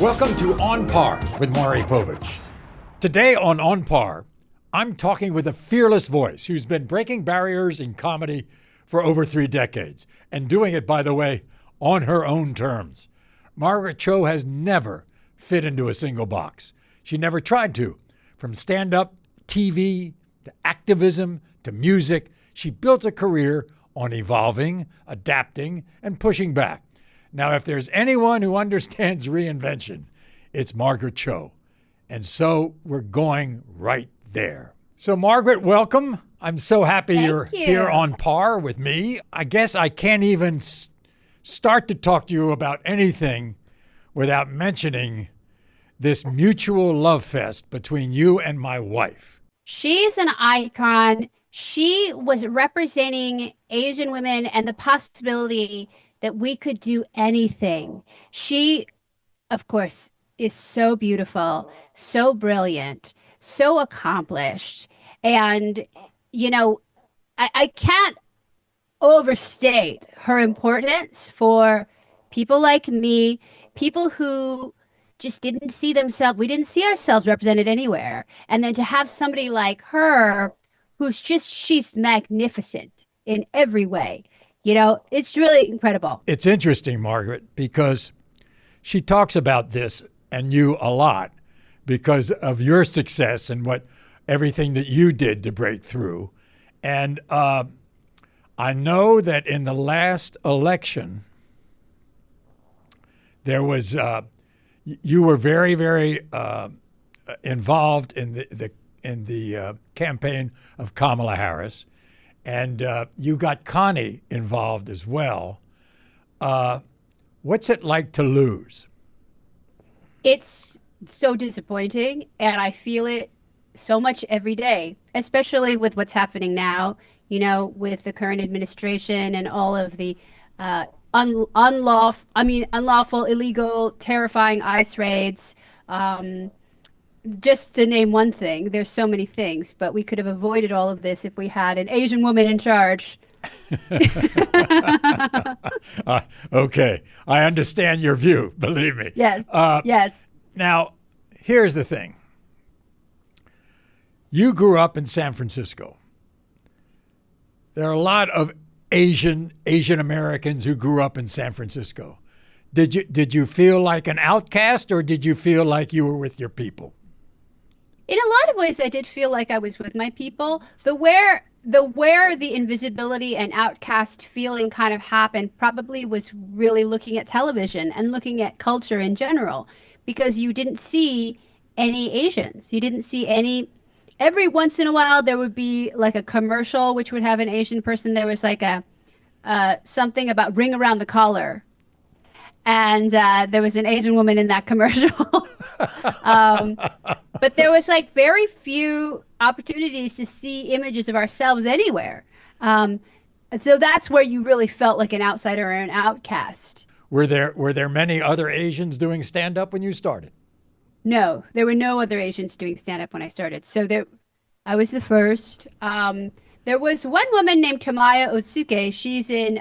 Welcome to On Par with Maury Povich. Today on Par, I'm talking with a fearless voice who's been breaking barriers in comedy for over 3 decades and doing it, by the way, on her own terms. Margaret Cho has never fit into a single box. She never tried to. From stand-up, TV, to activism, to music, she built a career on evolving, adapting, and pushing back. Now, if there's anyone who understands reinvention, it's Margaret Cho. And so we're going right there. So Margaret, welcome. I'm so happy you're here on Par with me. I guess I can't even start to talk to you about anything without mentioning this mutual love fest between you and my wife. She's an icon. She was representing Asian women and the possibility that we could do anything. She, of course, is so beautiful, so brilliant, so accomplished. And, you know, I can't overstate her importance for people like me, people who just didn't see themselves, we didn't see ourselves represented anywhere. And then to have somebody like her, she's magnificent in every way. You know, it's really incredible. It's interesting, Margaret, because she talks about this and you a lot because of your success and everything that you did to break through. And I know that in the last election, there was you were very, very involved in the campaign of Kamala Harris. And you got Connie involved as well. What's it like to lose? It's so disappointing, and I feel it so much every day, especially with what's happening now, you know, with the current administration and all of the unlawful, illegal, terrifying ICE raids. Just to name one thing, there's so many things, but we could have avoided all of this if we had an Asian woman in charge. Okay, I understand your view, believe me. Yes, yes. Now, here's the thing. You grew up in San Francisco. There are a lot of Asian Americans who grew up in San Francisco. Did you feel like an outcast, or did you feel like you were with your people? In a lot of ways, I did feel like I was with my people. Where the invisibility and outcast feeling kind of happened probably was really looking at television and looking at culture in general, because you didn't see any Asians. You didn't see any. Every once in a while, there would be like a commercial which would have an Asian person. There was like something about ring around the collar. And there was an Asian woman in that commercial. But there was like very few opportunities to see images of ourselves anywhere. So that's where you really felt like an outsider or an outcast. Were there many other Asians doing stand-up when you started? No, there were no other Asians doing stand-up when I started. So I was the first. There was one woman named Tamaya Otsuke. She's in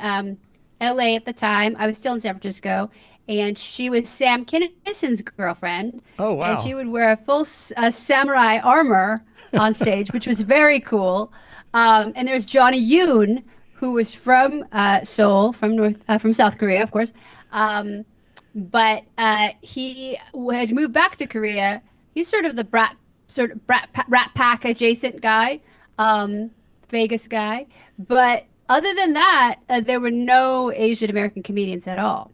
LA at the time. I was still in San Francisco, and she was Sam Kinnison's girlfriend. Oh, wow. And she would wear a full samurai armor on stage, which was very cool. And there's Johnny Yoon, who was from Seoul, from South Korea, of course. But he had moved back to Korea. He's sort of the Rat Pack adjacent guy, Vegas guy. But other than that, there were no Asian American comedians at all.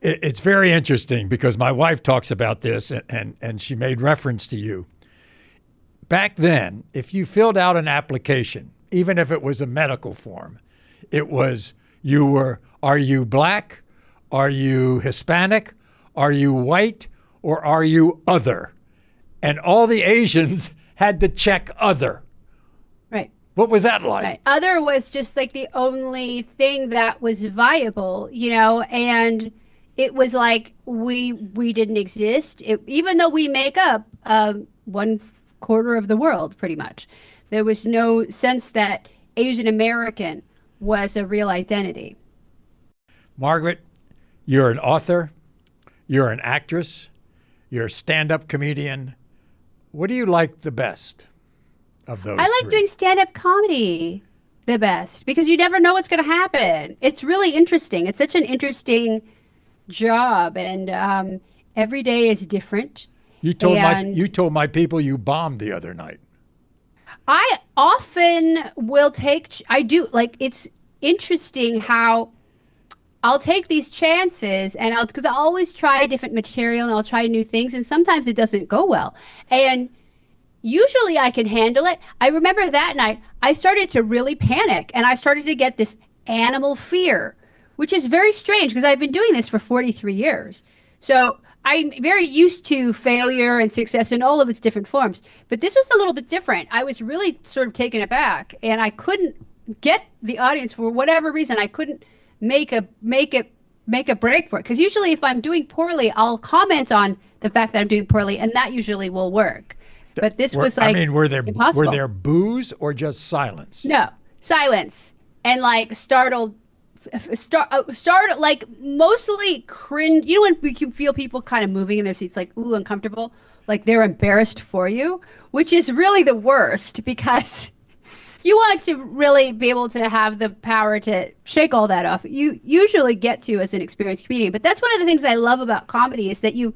It's very interesting because my wife talks about this and she made reference to you. Back then, if you filled out an application, even if it was a medical form, it was are you black? Are you Hispanic? Are you white? Or are you other? And all the Asians had to check other. Right. What was that like? Right. Other was just like the only thing that was viable, you know, and it was like we didn't exist. Even though we make up 1/4 of the world, pretty much, there was no sense that Asian American was a real identity. Margaret, you're an author, You're an actress. You're a stand-up comedian. What do you like the best of those I like three? doing stand-up comedy the best because you never know what's going to happen. It's really interesting. It's such an interesting job, and every day is different. You told my people you bombed the other night. I often will I do, like, it's interesting how I'll take these chances and because I always try different material and I'll try new things, and sometimes it doesn't go well. And usually I can handle it. I remember that night I started to really panic and I started to get this animal fear, which is very strange because I've been doing this for 43 years. So I'm very used to failure and success in all of its different forms. But this was a little bit different. I was really sort of taken aback and I couldn't get the audience for whatever reason. I couldn't make a break for it. Because usually if I'm doing poorly, I'll comment on the fact that I'm doing poorly and that usually will work. But this was like, were there impossible. Were there boos or just silence? No, silence and like startled, like mostly cringe. You know when we can feel people kind of moving in their seats, like ooh, uncomfortable, like they're embarrassed for you, which is really the worst because you want to really be able to have the power to shake all that off. You usually get to as an experienced comedian, but that's one of the things I love about comedy is that you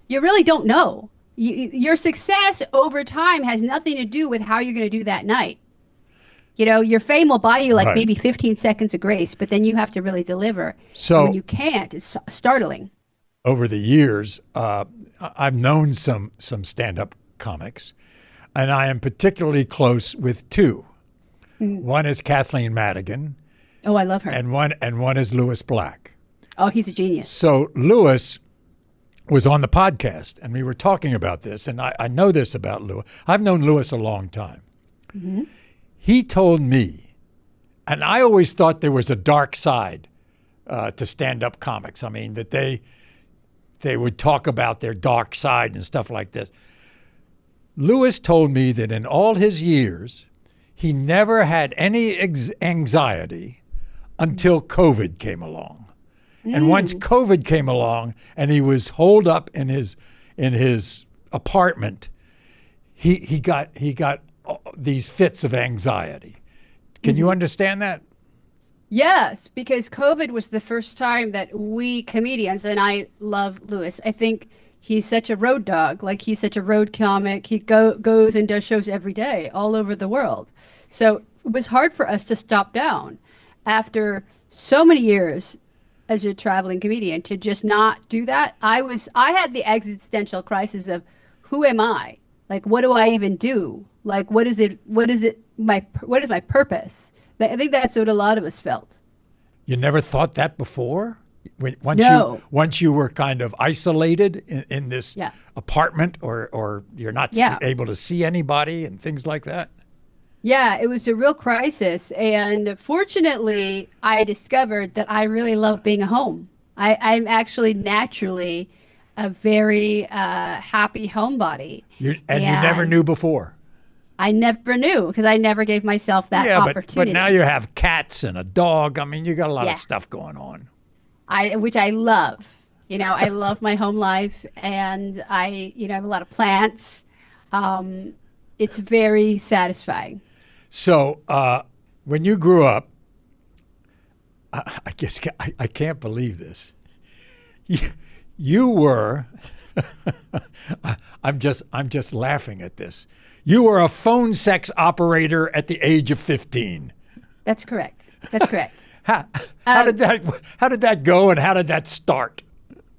really don't know. Your success over time has nothing to do with how you're going to do that night. You know, your fame will buy you like maybe 15 seconds of grace, but then you have to really deliver. So and when you can't, it's startling. Over the years, I've known some stand-up comics, and I am particularly close with two. One is Kathleen Madigan. Oh, I love her. And one is Louis Black. Oh, he's a genius. So Louis was on the podcast, and we were talking about this, and I know this about Louis. I've known Louis a long time. Mm-hmm. He told me, and I always thought there was a dark side to stand-up comics. I mean, that they would talk about their dark side and stuff like this. Louis told me that in all his years, he never had any anxiety until COVID came along. And once COVID came along and he was holed up in his apartment, he got these fits of anxiety. Can you understand that? Yes, because COVID was the first time that we comedians, and I love Louis, I think he's such a road dog. Like he's such a road comic. He goes and does shows every day all over the world. So it was hard for us to stop down after so many years as a traveling comedian to just not do that. I had the existential crisis of who am I? Like, what do I even do? Like, what is my purpose? I think that's what a lot of us felt. You never thought that before? No. Once you were kind of isolated in this apartment or you're not able to see anybody and things like that? Yeah, it was a real crisis. And fortunately, I discovered that I really love being at home. I'm actually naturally a very happy homebody. You never knew before? I never knew because I never gave myself that opportunity. But now you have cats and a dog. I mean, you got a lot of stuff going on. Which I love. You know, I love my home life, and I have a lot of plants. It's very satisfying. So when you grew up, I guess I can't believe this. You were, I'm just laughing at this. You were a phone sex operator at the age of 15. That's correct. That's correct. How did that go, and how did that start?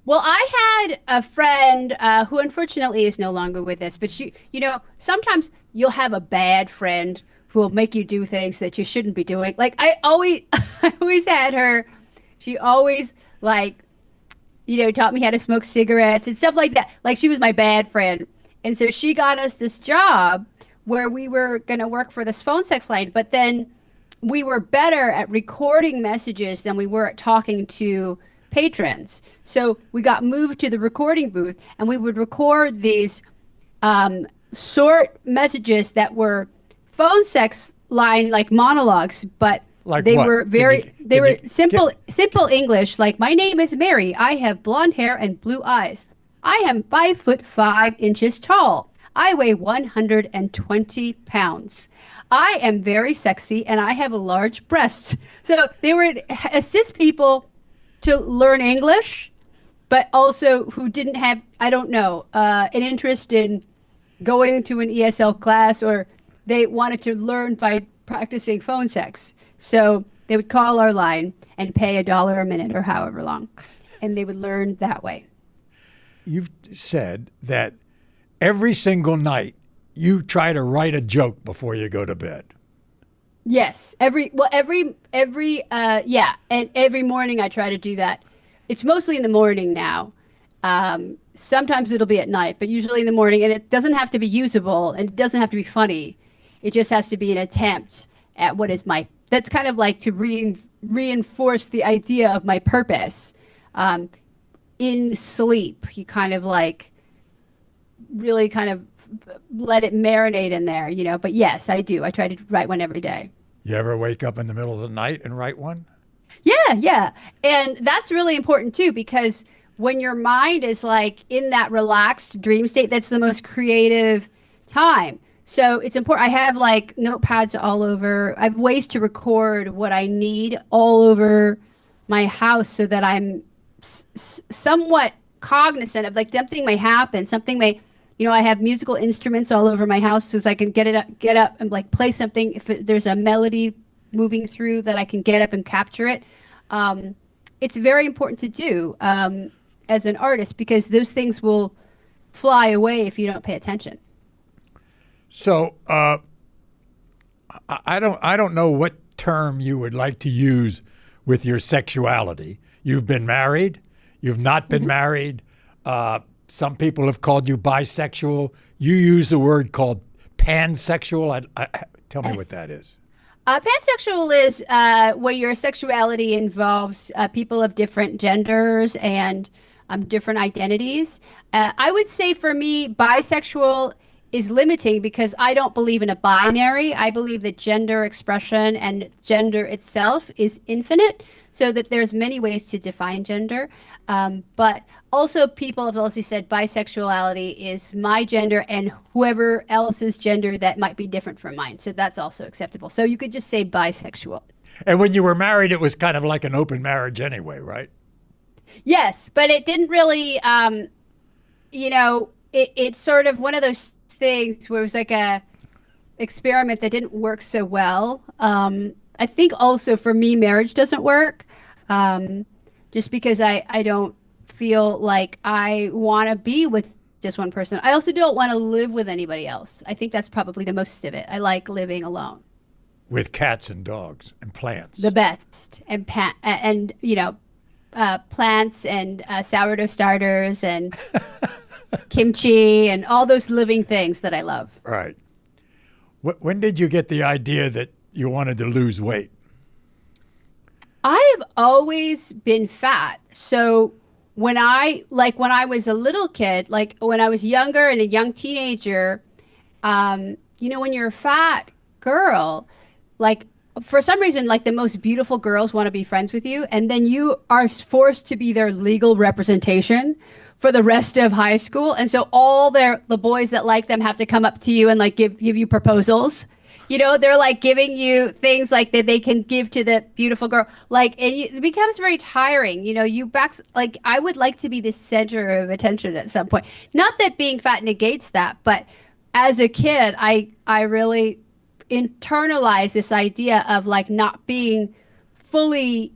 Well, I had a friend who unfortunately is no longer with us, but sometimes you'll have a bad friend who will make you do things that you shouldn't be doing. Like I always had her. She always taught me how to smoke cigarettes and stuff like that. Like she was my bad friend. And so she got us this job where we were going to work for this phone sex line, but then we were better at recording messages than we were at talking to patrons. So we got moved to the recording booth, and we would record these short messages that were phone sex line like monologues, but Like They what? were very, they Can were you simple English. Like, my name is Mary. I have blonde hair and blue eyes. I am 5'5" tall. I weigh 120 pounds. I am very sexy and I have large breasts. So they would assist people to learn English, but also who didn't have, I don't know, an interest in going to an ESL class, or they wanted to learn by practicing phone sex. So they would call our line and pay $1 a minute or however long, and they would learn that way. You've said that every single night you try to write a joke before you go to bed. Yes, yeah, and every morning I try to do that. It's mostly in the morning now. Sometimes it'll be at night, but usually in the morning, and it doesn't have to be usable and it doesn't have to be funny. It just has to be an attempt at what is my, that's kind of like to reinforce the idea of my purpose. In sleep, you kind of like really kind of let it marinate in there, you know. But yes, I do. I try to write one every day. You ever wake up in the middle of the night and write one? Yeah, yeah. And that's really important too, because when your mind is like in that relaxed dream state, that's the most creative time. So it's important. I have like notepads all over. I have ways to record what I need all over my house so that I'm somewhat cognizant of like something may happen, something may, you know, I have musical instruments all over my house so I can get up and like play something. If there's a melody moving through, that I can get up and capture it. It's very important to do as an artist, because those things will fly away if you don't pay attention. So I don't know what term you would like to use with your sexuality. You've been married. You've not been married. Some people have called you bisexual. You use a word called pansexual. Tell me what that is. Pansexual is where your sexuality involves people of different genders and different identities. I would say for me, bisexual is limiting because I don't believe in a binary. I believe that gender expression and gender itself is infinite, so that there's many ways to define gender. But also people have also said bisexuality is my gender and whoever else's gender that might be different from mine. So that's also acceptable. So you could just say bisexual. And when you were married, it was kind of like an open marriage anyway, right? Yes, but it didn't really, you know, it's sort of one of those things where it was like a experiment that didn't work so well. I think also for me, marriage doesn't work, just because I don't feel like I want to be with just one person. I also don't want to live with anybody else. I think that's probably the most of it. I like living alone. With cats and dogs and plants. The best. And you know, plants and sourdough starters and kimchi and all those living things that I love. Right. When did you get the idea that you wanted to lose weight? I've always been fat. So when I was a little kid, like when I was younger and a young teenager, you know, when you're a fat girl, like for some reason, like the most beautiful girls want to be friends with you, and then you are forced to be their legal representation for the rest of high school. And so all the boys that like them have to come up to you and like give you proposals. You know, they're like giving you things like that they can give to the beautiful girl. Like, and it becomes very tiring. You know, like I would like to be the center of attention at some point. Not that being fat negates that, but as a kid, I really internalized this idea of like not being fully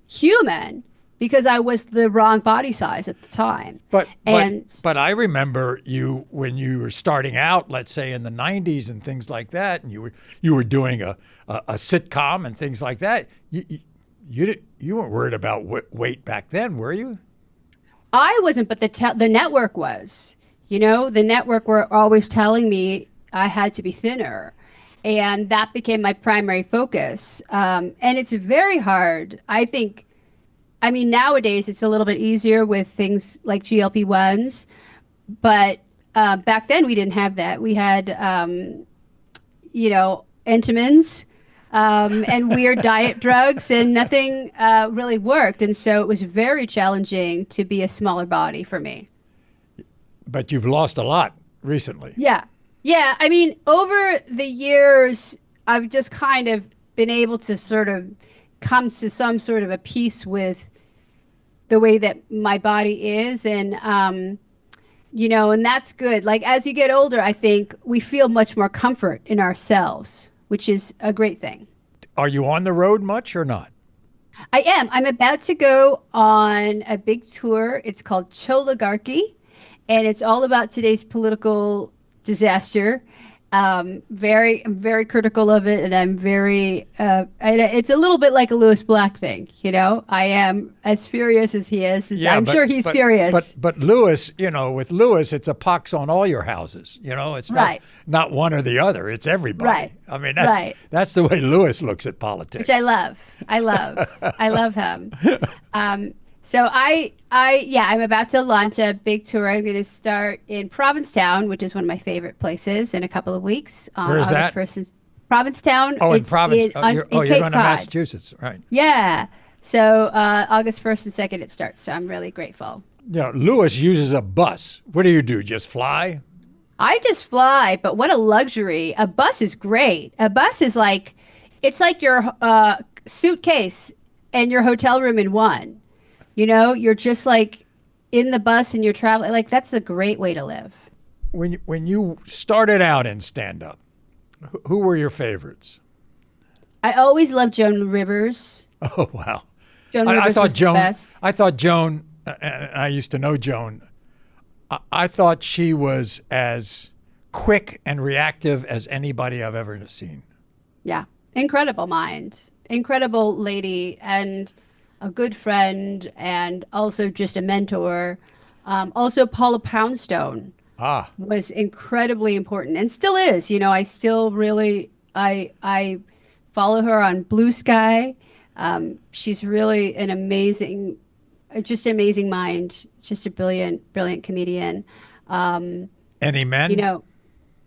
human because I was the wrong body size at the time. But I remember you when you were starting out, let's say in the 90s and things like that, and you were doing a sitcom and things like that. You weren't worried about weight back then, were you? I wasn't, but the network was. You know, the network were always telling me I had to be thinner. And that became my primary focus. And it's very hard, I think. I mean, nowadays it's a little bit easier with things like GLP-1s, but back then we didn't have that. We had, you know, Entenmann's, and weird diet drugs, and nothing really worked. And so it was very challenging to be a smaller body for me. But you've lost a lot recently. Yeah. Yeah. I mean, over the years, I've just kind of been able to sort of come to some sort of a peace with the way that my body is. And, and that's good. Like as you get older, I think we feel much more comfort in ourselves, which is a great thing. Are you on the road much or not? I am. I'm about to go on a big tour. It's called Choligarchy, and it's all about today's political disaster. I'm very critical of it, and I'm very. It's a little bit like a Lewis Black thing, I am as furious as he is. I'm sure he's furious. But Lewis, with Lewis, it's a pox on all your houses. It's not one or the other. It's everybody. Right. I mean, that's the way Lewis looks at politics. Which I love. I love him. So I'm about to launch a big tour. I'm going to start in Provincetown, which is one of my favorite places, in a couple of weeks. Where is that? Provincetown. Oh, in Providence. You're Cape going Cod. to Massachusetts, right? Yeah. So August 1st and 2nd it starts. So I'm really grateful. Lewis uses a bus. What do? Just fly? I just fly, but what a luxury. A bus is great. A bus is it's like your suitcase and your hotel room in one. You're just like in the bus and you're traveling. Like that's a great way to live. When you started out in stand-up, who were your favorites? I always loved Joan Rivers. Oh, wow. Joan Rivers was the best. I thought Joan, and I used to know Joan, I thought she was as quick and reactive as anybody I've ever seen. Yeah. Incredible mind. Incredible lady. And a good friend, and also just a mentor. Also, Paula Poundstone was incredibly important, and still is. I still really I follow her on Blue Sky. She's really an amazing mind, just a brilliant comedian. Any men?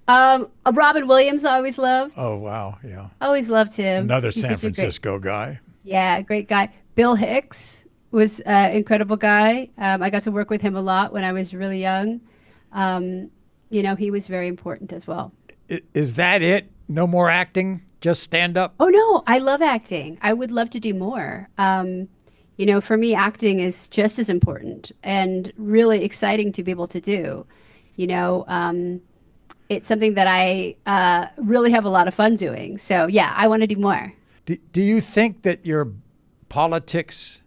Robin Williams, I always loved. Oh wow, yeah. Always loved him. Another San Francisco guy. Yeah, great guy. Bill Hicks was an incredible guy. I got to work with him a lot when I was really young. He was very important as well. Is that it? No more acting? Just stand up? Oh, no. I love acting. I would love to do more. For me, acting is just as important and really exciting to be able to do. It's something that I really have a lot of fun doing. So, yeah, I want to do more. Do you think that your politics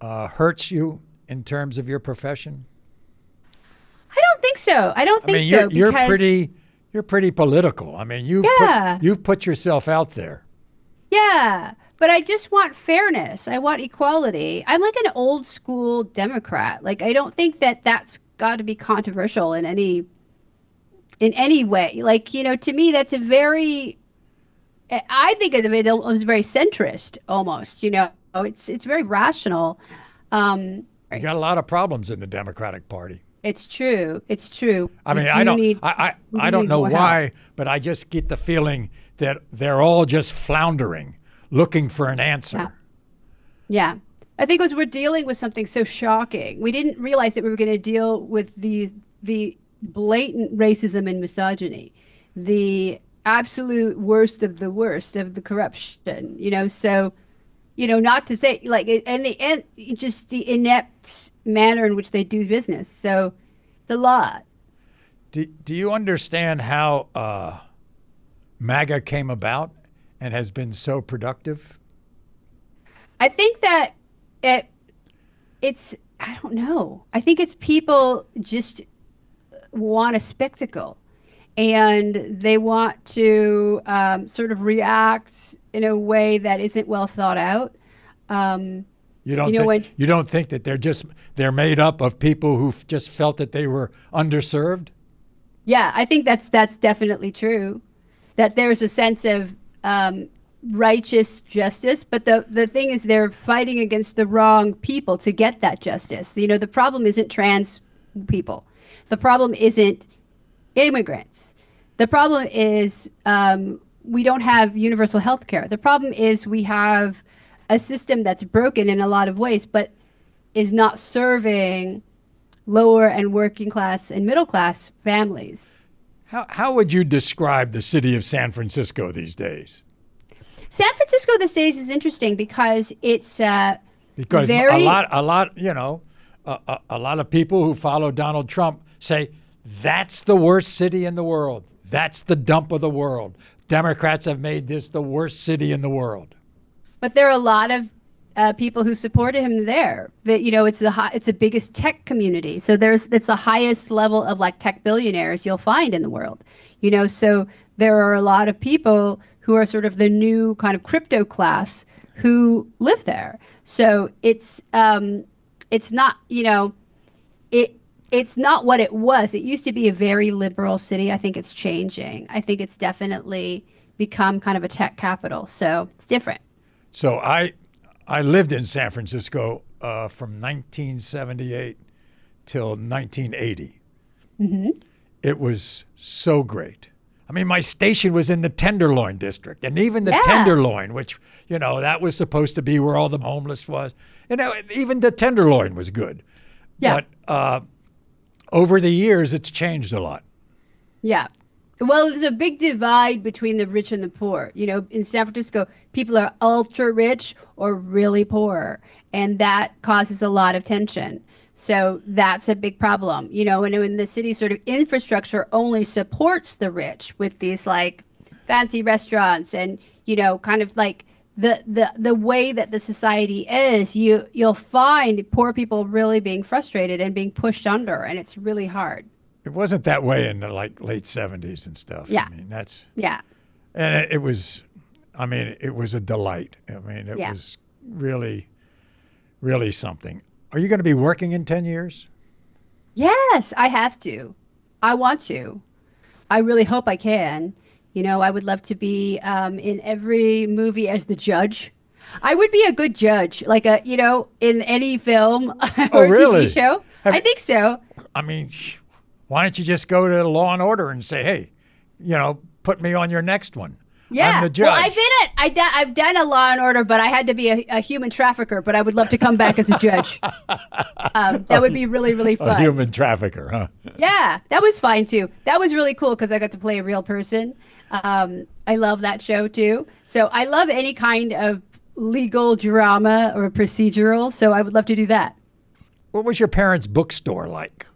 hurts you in terms of your profession? I don't think so. You're pretty political. I mean, you've put yourself out there. Yeah, but I just want fairness. I want equality. I'm like an old school Democrat. Like I don't think that that's got to be controversial in any way. Like, to me that's I think of it as very centrist almost, It's very rational. You got a lot of problems in the Democratic Party. It's true. I mean, I don't know why, but I just get the feeling that they're all just floundering, looking for an answer. Yeah. I think we're dealing with something so shocking. We didn't realize that we were going to deal with the blatant racism and misogyny, the absolute worst of the corruption, so, not to say and just the inept manner in which they do business. So it's a lot. Do you understand how MAGA came about and has been so productive? I think that it's, I don't know. I think it's people just want a spectacle. And they want to sort of react in a way that isn't well thought out. You don't think that they're made up of people who just felt that they were underserved? Yeah, I think that's definitely true. That there's a sense of righteous justice, but the thing is they're fighting against the wrong people to get that justice. The problem isn't trans people. The problem isn't immigrants. The problem is we don't have universal health care. The problem is we have a system that's broken in a lot of ways, but is not serving lower and working class and middle class families. How would you describe the city of San Francisco these days? San Francisco these days is interesting because it's Because very a lot, a lot of people who follow Donald Trump say that's the worst city in the world. That's the dump of the world. Democrats have made this the worst city in the world. But there are a lot of people who supported him there. That it's the biggest tech community. So it's the highest level of like tech billionaires you'll find in the world. So there are a lot of people who are sort of the new kind of crypto class who live there. So it's not it's not what it was. It used to be a very liberal city. I think it's changing. I think it's definitely become kind of a tech capital. So it's different. So I lived in San Francisco from 1978 till 1980. Mm-hmm. It was so great. I mean, my station was in the Tenderloin district, and even the Yeah. Tenderloin, which, that was supposed to be where all the homeless was. Even the Tenderloin was good. Yeah. But over the years, it's changed a lot. Yeah. Well, there's a big divide between the rich and the poor. In San Francisco, people are ultra rich or really poor, and that causes a lot of tension. So that's a big problem. And when the city sort of infrastructure only supports the rich with these like fancy restaurants and, kind of like the way that the society is, you'll find poor people really being frustrated and being pushed under, and it's really hard. It wasn't that way in the late 70s and stuff. Yeah. I mean, that's Yeah. and it was a delight. It Yeah. was really, really something. Are you going to be working in 10 years? Yes, I have to. I want to. I really hope I can. I would love to be in every movie as the judge. I would be a good judge, like in any film or really? TV show. I think so. I mean, why don't you just go to Law and Order and say, hey, put me on your next one? Yeah. I'm the judge. Well, I've done a Law and Order, but I had to be a human trafficker. But I would love to come back as a judge. That would be really, really fun. A human trafficker, huh? Yeah, that was fine too. That was really cool because I got to play a real person. I love that show too. So I love any kind of legal drama or procedural. So I would love to do that. What was your parents' bookstore like?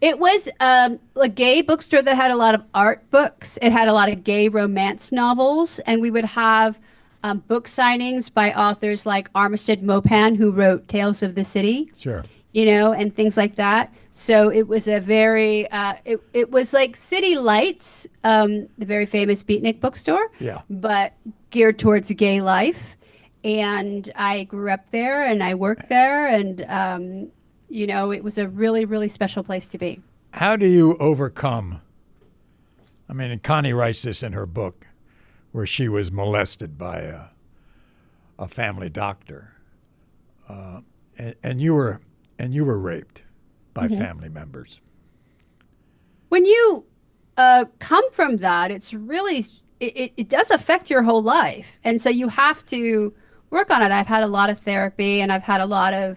It was a gay bookstore that had a lot of art books. It had a lot of gay romance novels, and we would have book signings by authors like Armistead Maupin, who wrote Tales of the City. Sure. And things like that. So it was a very, it was like City Lights, the very famous beatnik bookstore, Yeah. but geared towards gay life. And I grew up there and I worked there, and it was a really, really special place to be. How do you overcome? I mean, and Connie writes this in her book, where she was molested by a family doctor, and you were raped by family members. When you come from that, it's really, it does affect your whole life. And so you have to work on it. I've had a lot of therapy, and I've had a lot of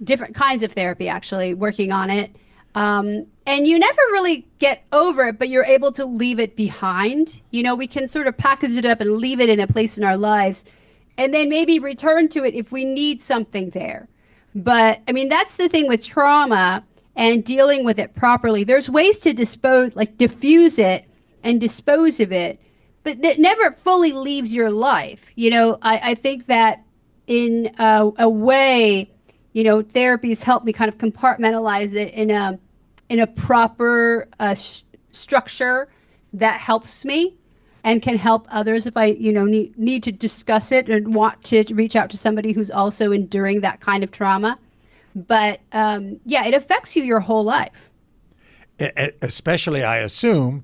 different kinds of therapy, actually, working on it. And you never really get over it, but you're able to leave it behind. We can sort of package it up and leave it in a place in our lives, and then maybe return to it if we need something there. But I mean, that's the thing with trauma and dealing with it properly. There's ways to diffuse it and dispose of it, but that never fully leaves your life. I think that in a way, therapies help me kind of compartmentalize it in a proper structure that helps me and can help others if I, need to discuss it and want to reach out to somebody who's also enduring that kind of trauma. But it affects you your whole life. Especially, I assume,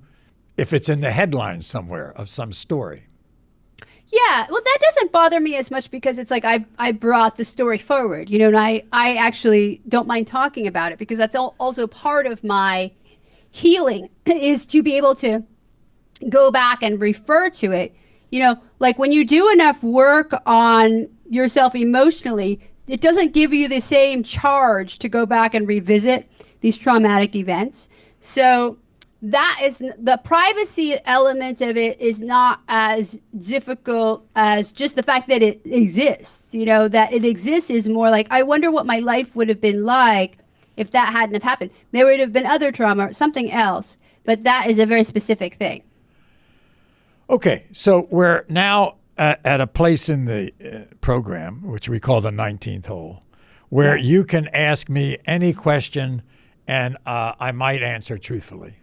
if it's in the headlines somewhere of some story. Yeah, well, that doesn't bother me as much because it's like I brought the story forward, and I actually don't mind talking about it because that's also part of my healing is to be able to go back and refer to it. You know, like when you do enough work on yourself emotionally, it doesn't give you the same charge to go back and revisit these traumatic events. So that is the privacy element of it is not as difficult as just the fact that it exists. You know, that it exists is more like, I wonder what my life would have been like if that hadn't have happened. There would have been other trauma, something else, but that is a very specific thing. Okay, so we're now at a place in the program, which we call the 19th hole, where you can ask me any question and I might answer truthfully.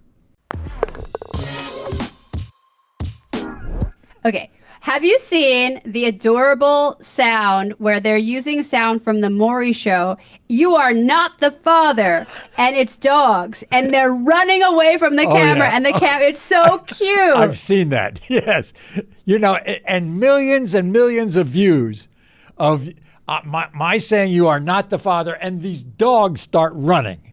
Okay. Have you seen the adorable sound where they're using sound from the Maury show? You are not the father, and it's dogs, and they're running away from the camera, and the it's so cute. I've seen that. Yes, you know, and millions of views of my saying you are not the father, and these dogs start running.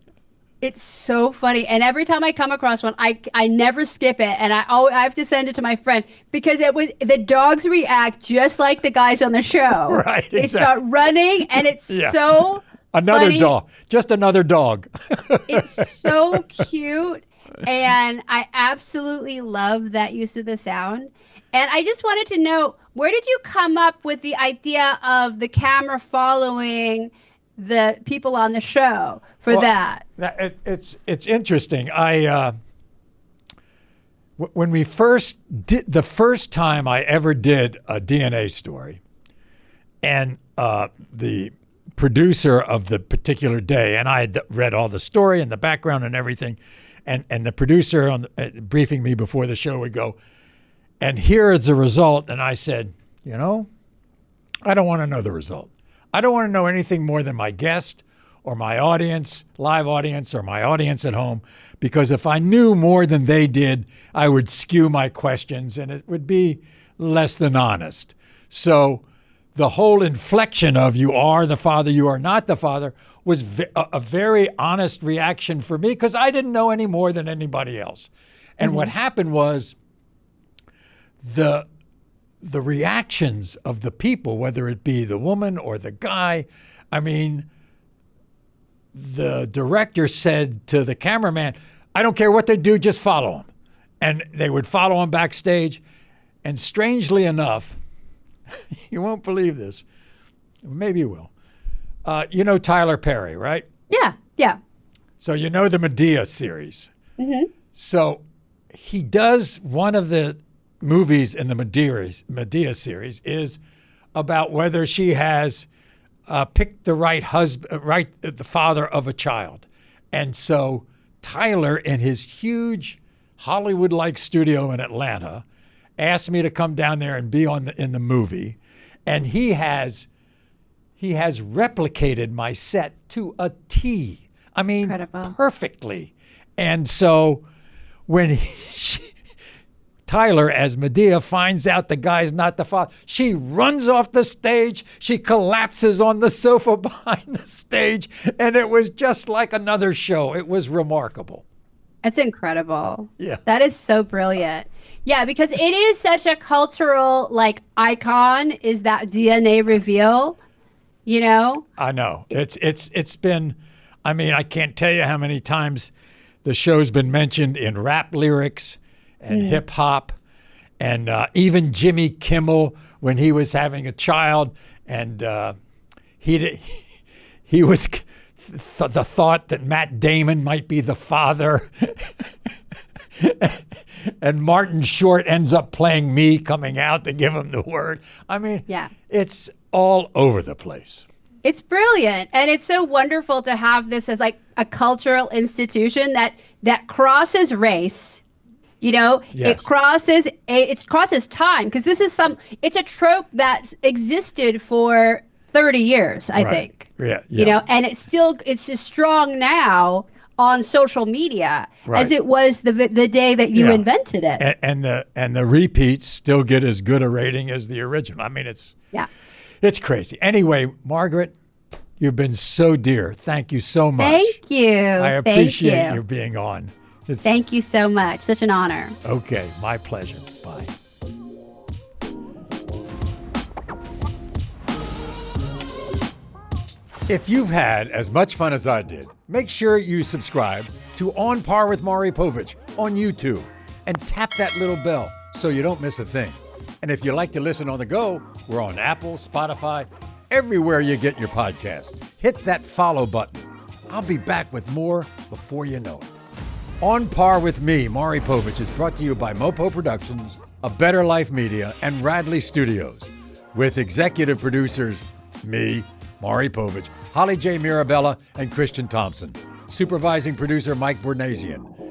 It's so funny. And every time I come across one, I never skip it. And I have to send it to my friend because the dogs react just like the guys on the show. Right. Exactly. They start running and it's so another funny. dog. Just another dog. It's so cute. And I absolutely love that use of the sound. And I just wanted to know, where did you come up with the idea of the camera following the people on the show for that? It's interesting. When we first did, the first time I ever did a DNA story, and the producer of the particular day, and I had read all the story and the background and everything, and the producer briefing me before the show would go, and here is the result, and I said, you know, I don't want to know the result. I don't want to know anything more than my guest or my audience, live audience, or my audience at home, because if I knew more than they did, I would skew my questions and it would be less than honest. So the whole inflection of you are the father, you are not the father was a very honest reaction for me because I didn't know any more than anybody else. And what happened was the reactions of the people, whether it be the woman or the guy, I mean, the director said to the cameraman, I don't care what they do, just follow him. And they would follow him backstage. And strangely enough, you won't believe this. Maybe you will. You know Tyler Perry, right? Yeah. So you know the Medea series. Mm-hmm. So he does one of the movies in the Medea series is about whether she has picked the right husband, the father of a child. And so Tyler, in his huge Hollywood-like studio in Atlanta, asked me to come down there and be in the movie. And he has replicated my set to a T. I mean, incredible. Perfectly. And so when Tyler, as Medea, finds out the guy's not the father, she runs off the stage. She collapses on the sofa behind the stage. And it was just like another show. It was remarkable. That's incredible. Yeah. That is so brilliant. Yeah, because it is such a cultural icon is that DNA reveal, you know? I know. It's been, I mean, I can't tell you how many times the show's been mentioned in rap lyrics and hip hop, and even Jimmy Kimmel when he was having a child, and he was the thought that Matt Damon might be the father, and Martin Short ends up playing me coming out to give him the word. I mean, it's all over the place. It's brilliant, and it's so wonderful to have this as like a cultural institution that crosses race. You know, yes. It crosses time, because it's a trope that's existed for 30 years, I think. Yeah. You know, and it's as strong now on social media as it was the day that you invented it. And the repeats still get as good a rating as the original. I mean, it's crazy. Anyway, Margaret, you've been so dear. Thank you so much. Thank you. I appreciate you being on. Thank you so much. Such an honor. Okay, my pleasure. Bye. If you've had as much fun as I did, make sure you subscribe to On Par with Maury Povich on YouTube and tap that little bell so you don't miss a thing. And if you like to listen on the go, we're on Apple, Spotify, everywhere you get your podcast. Hit that follow button. I'll be back with more before you know it. On Par with me, Maury Povich, is brought to you by Mopo Productions, A Better Life Media, and Radley Studios, with executive producers, me, Maury Povich, Holly J. Mirabella, and Christian Thompson. Supervising producer Mike Bornasian.